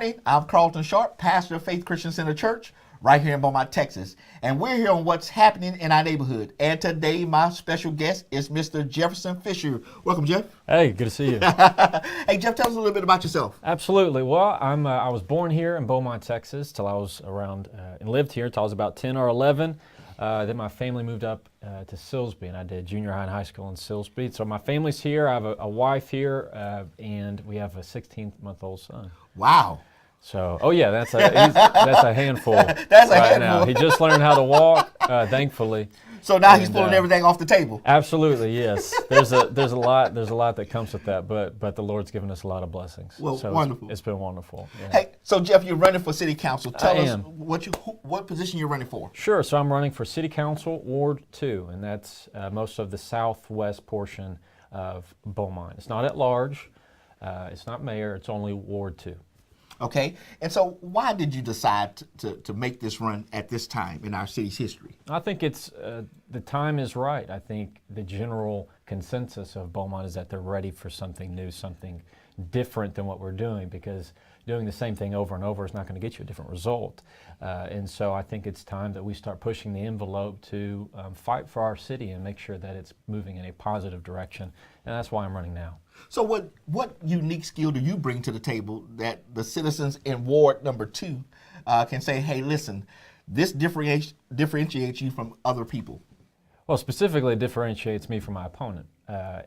Hi, I'm Carlton Sharp, pastor of Faith Christian Center Church, right here in Beaumont, Texas. And we're here on what's happening in our neighborhood. And today, my special guest is Mr. Jefferson Fisher. Welcome, Jeff. Hey, good to see you. Hey, Jeff, tell us a little bit about yourself. Absolutely. Well, I was born here in Beaumont, Texas, till I was around and lived here till I was about 10 or 11. Then my family moved up to Silsbee, and I did junior high and high school in Silsbee. So my family's here. I have a wife here, and we have a 16-month-old son. Wow. So, oh yeah, that's a handful. That's a handful. Now. He just learned how to walk, thankfully. So now he's pulling everything off the table. Absolutely, yes. There's a lot that comes with that, but the Lord's given us a lot of blessings. Well, so wonderful. It's been wonderful. Yeah. Hey, so Jeff, you're running for city council. Tell us am. what position you're running for. Sure. So I'm running for City Council Ward 2, and that's most of the southwest portion of Beaumont. It's not at large. It's not mayor. It's only Ward 2. Okay, and so why did you decide to make this run at this time in our city's history? I think it's the time is right. I think the general consensus of Beaumont is that they're ready for something new, something different than what we're doing, because doing the same thing over and over is not going to get you a different result. And so I think it's time that we start pushing the envelope to fight for our city and make sure that it's moving in a positive direction. And that's why I'm running now. So what unique skill do you bring to the table that the citizens in Ward number 2 can say, hey, listen, this differentiates you from other people? Well, specifically, it differentiates me from my opponent.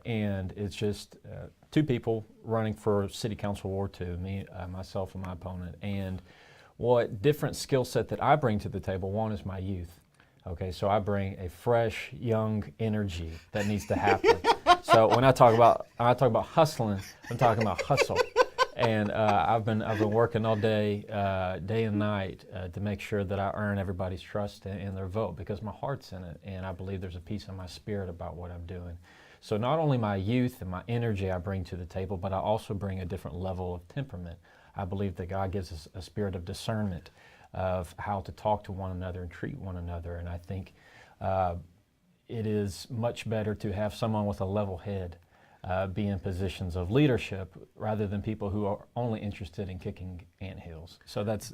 And it's just two people running for City Council Ward 2, me, myself, and my opponent. And what different skill set that I bring to the table, one is my youth. Okay, so I bring a fresh, young energy that needs to happen. So when I talk about hustling, I'm talking about hustle. And I've been working all day, day and night, to make sure that I earn everybody's trust and their vote, because my heart's in it, and I believe there's a piece in my spirit about what I'm doing. So not only my youth and my energy I bring to the table, but I also bring a different level of temperament. I believe that God gives us a spirit of discernment of how to talk to one another and treat one another, and I think it is much better to have someone with a level head be in positions of leadership rather than people who are only interested in kicking anthills. So that's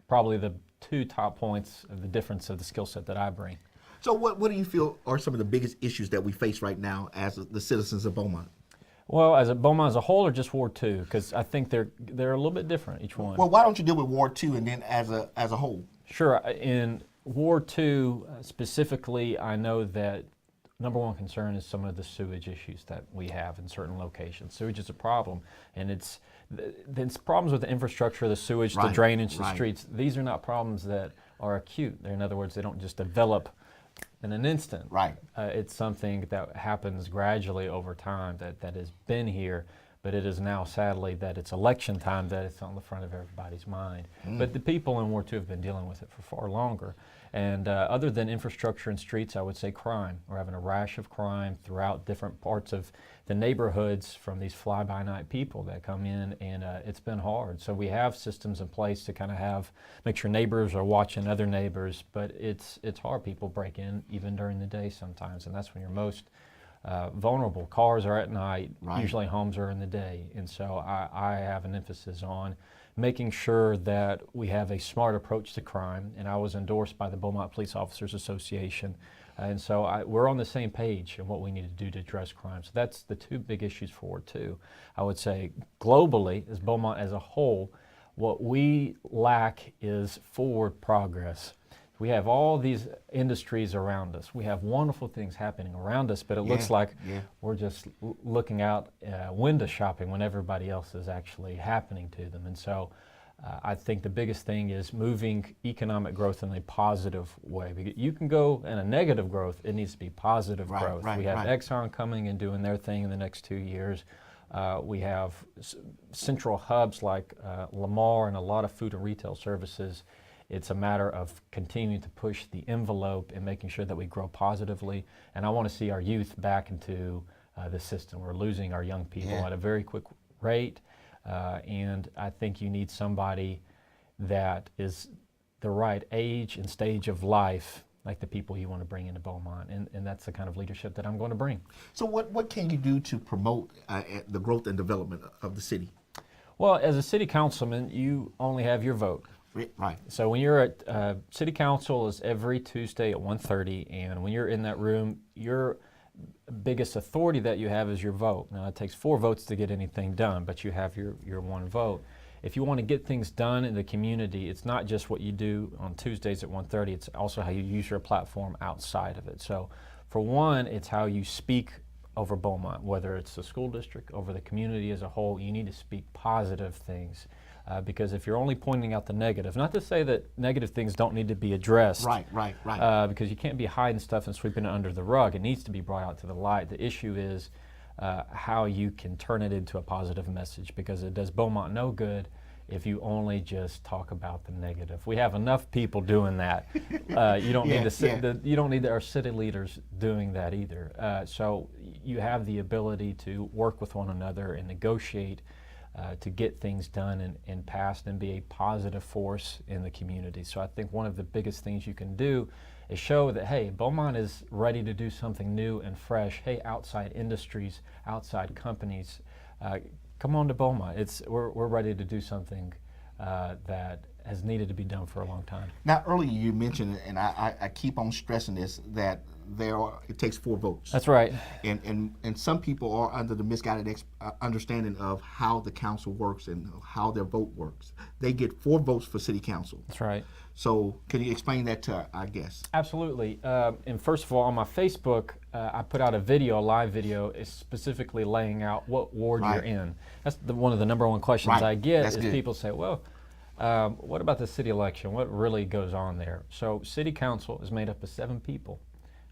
probably the two top points of the difference of the skill set that I bring. So what do you feel are some of the biggest issues that we face right now as the citizens of Beaumont? Well, as Beaumont as a whole, or just Ward 2? Because I think they're a little bit different, each one. Well, why don't you deal with Ward 2 and then as a whole? Sure. In Ward 2 specifically, I know that number one concern is some of the sewage issues that we have in certain locations. Sewage is a problem, and it's problems with the infrastructure, the sewage, the drainage, the streets. These are not problems that are acute. In other words, they don't just develop in an instant. Right. It's something that happens gradually over time that has been here, but it is now sadly that it's election time that it's on the front of everybody's mind. But the people in Ward 2 have been dealing with it for far longer. And other than infrastructure and streets, I would say crime. We're having a rash of crime throughout different parts of the neighborhoods from these fly-by-night people that come in, and it's been hard. So we have systems in place to kind of make sure neighbors are watching other neighbors, but it's hard. People break in even during the day sometimes, and that's when you're most vulnerable. Cars are at night, usually homes are in the day, and so I have an emphasis on making sure that we have a smart approach to crime, and I was endorsed by the Beaumont Police Officers Association, and so we're on the same page in what we need to do to address crime. So that's the two big issues for Ward 2. I would say globally, as Beaumont as a whole, what we lack is forward progress. We have all these industries around us. We have wonderful things happening around us, but it looks like we're just looking out window shopping when everybody else is actually happening to them. And so I think the biggest thing is moving economic growth in a positive way. Because you can go in a negative growth, it needs to be positive growth. We have Exxon coming and doing their thing in the next 2 years. We have central hubs like Lamar and a lot of food and retail services. It's a matter of continuing to push the envelope and making sure that we grow positively. And I want to see our youth back into the system. We're losing our young people at a very quick rate. And I think you need somebody that is the right age and stage of life, like the people you want to bring into Beaumont. And that's the kind of leadership that I'm going to bring. So what can you do to promote the growth and development of the city? Well, as a city councilman, you only have your vote. Right. So when you're at city council is every Tuesday at 1:30, and when you're in that room, your biggest authority that you have is your vote. Now it takes 4 votes to get anything done, but you have your 1 vote. If you want to get things done in the community, it's not just what you do on Tuesdays at 1:30, it's also how you use your platform outside of it. So for one, it's how you speak over Beaumont, whether it's the school district, over the community as a whole. You need to speak positive things. Because if you're only pointing out the negative, not to say that negative things don't need to be addressed. Right. Because you can't be hiding stuff and sweeping it under the rug. It needs to be brought out to the light. The issue is how you can turn it into a positive message, because it does Beaumont no good if you only just talk about the negative. We have enough people doing that. You don't need our city leaders doing that either. So you have the ability to work with one another and negotiate to get things done and passed and be a positive force in the community. So I think one of the biggest things you can do is show that, hey, Beaumont is ready to do something new and fresh. Hey, outside industries, outside companies, come on to Beaumont. We're ready to do something that has needed to be done for a long time. Now, earlier you mentioned, and I keep on stressing this, that it takes 4 votes. That's right. And some people are under the misguided understanding of how the council works and how their vote works. They get 4 votes for city council. That's right. So can you explain that to our guests? Absolutely. And first of all, on my Facebook, I put out a live video, is specifically laying out what ward you're in. That's one of the number 1 questions I get. That's is good. People say, well, what about the city election? What really goes on there? So city council is made up of 7 people.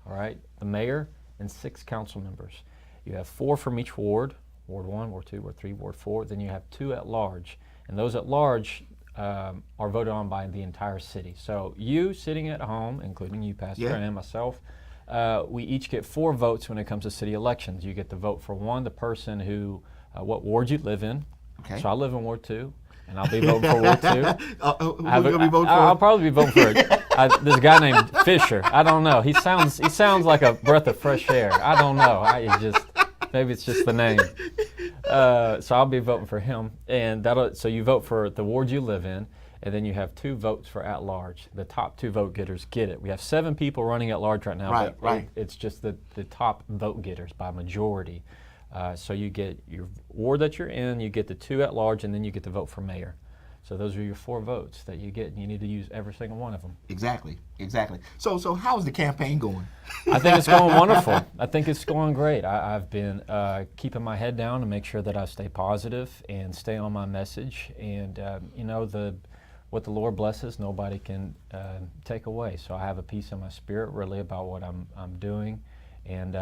All right, the mayor and 6 council members. You have 4 from each ward, Ward 1, Ward 2, Ward 3, Ward 4. Then you have 2 at large. And those at large are voted on by the entire city. So you sitting at home, including you, Pastor, and myself, we each get 4 votes when it comes to city elections. You get to vote for the person who, what ward you live in. Okay. So I live in Ward 2. And I'll be voting for Ward 2. Who are you going to be voting for? I'll probably be voting for this guy named Fisher. I don't know. He sounds like a breath of fresh air. I don't know. Maybe it's just the name. So I'll be voting for him. And so you vote for the ward you live in, and then you have 2 votes for at large. The top 2 vote getters get it. We have 7 people running at large right now, but it's just the top vote getters by majority. So you get your ward that you're in, you get the 2 at large, and then you get to vote for mayor. So those are your 4 votes that you get, and you need to use every single one of them. Exactly. So how's the campaign going? I think it's going wonderful. I think it's going great. I've been keeping my head down to make sure that I stay positive and stay on my message. And what the Lord blesses, nobody can take away. So I have a peace in my spirit, really, about what I'm doing. And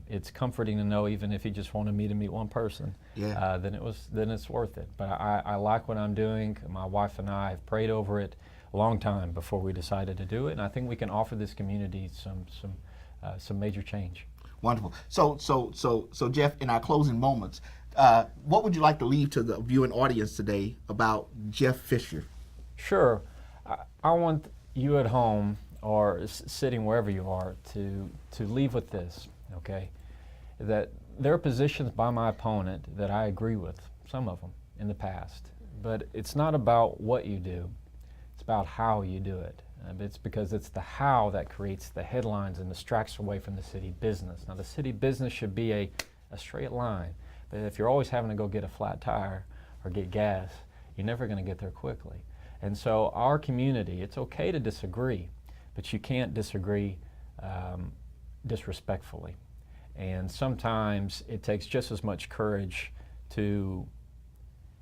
it's comforting to know, even if he just wanted me to meet 1 person, then it's worth it. But I like what I'm doing. My wife and I have prayed over it a long time before we decided to do it, and I think we can offer this community some major change. Wonderful. So Jeff, in our closing moments, what would you like to leave to the viewing audience today about Jeff Fisher? Sure. I want you at home, or sitting wherever you are, to leave with this, okay? That there are positions by my opponent that I agree with, some of them, in the past. But it's not about what you do, it's about how you do it. It's because it's the how that creates the headlines and distracts away from the city business. Now, the city business should be a straight line, but if you're always having to go get a flat tire or get gas, you're never going to get there quickly. And so our community, it's okay to disagree, but you can't disagree disrespectfully. And sometimes it takes just as much courage to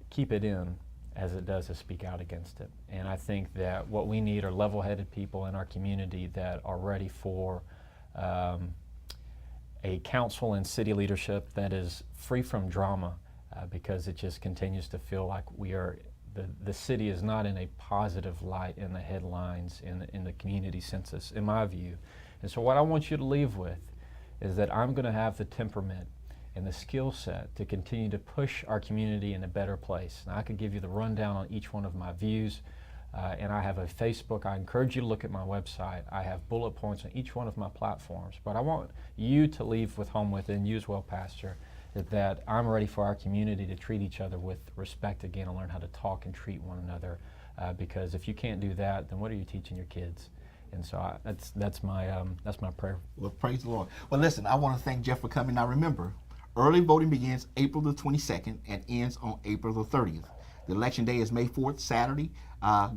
keep it in as it does to speak out against it. And I think that what we need are level-headed people in our community that are ready for a council and city leadership that is free from drama, because it just continues to feel like the city is not in a positive light in the headlines, in the community census, in my view. And so what I want you to leave with is that I'm going to have the temperament and the skill set to continue to push our community in a better place. Now, I could give you the rundown on each one of my views, and I have a Facebook. I encourage you to look at my website. I have bullet points on each one of my platforms. But I want you to leave home with, and you as well, Pastor, that I'm ready for our community to treat each other with respect again and learn how to talk and treat one another. Because if you can't do that, then what are you teaching your kids? And so that's my prayer. Well, praise the Lord. Well, listen, I want to thank Jeff for coming. Now remember, early voting begins April the 22nd and ends on April the 30th. The election day is May 4th, Saturday.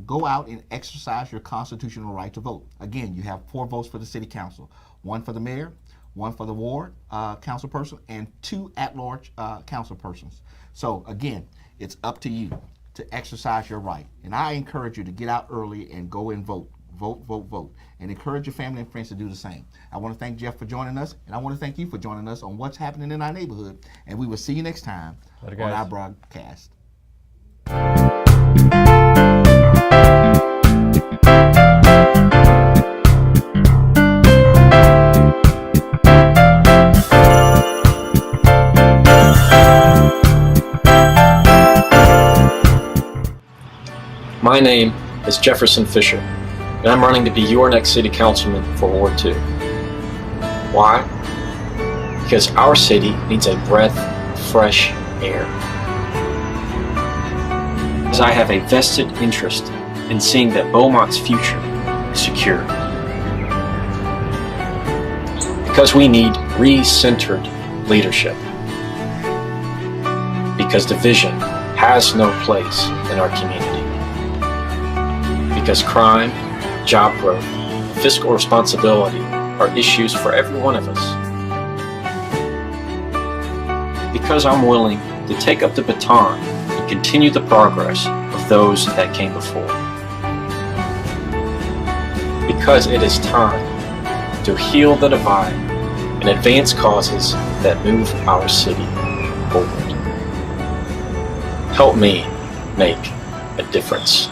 Go out and exercise your constitutional right to vote. Again, you have 4 votes for the city council, 1 for the mayor, 1 for the ward council person, and 2 at-large council persons. So again, it's up to you to exercise your right. And I encourage you to get out early and go and vote. Vote, vote, vote. And encourage your family and friends to do the same. I want to thank Jeff for joining us, and I want to thank you for joining us on what's happening in our neighborhood. And we will see you next time on our broadcast. My name is Jefferson Fisher, and I'm running to be your next city councilman for Ward 2. Why? Because our city needs a breath of fresh air. Because I have a vested interest in seeing that Beaumont's future is secure. Because we need re-centered leadership. Because division has no place in our community. Because crime, job growth, and fiscal responsibility are issues for every one of us. Because I'm willing to take up the baton and continue the progress of those that came before. Because it is time to heal the divide and advance causes that move our city forward. Help me make a difference.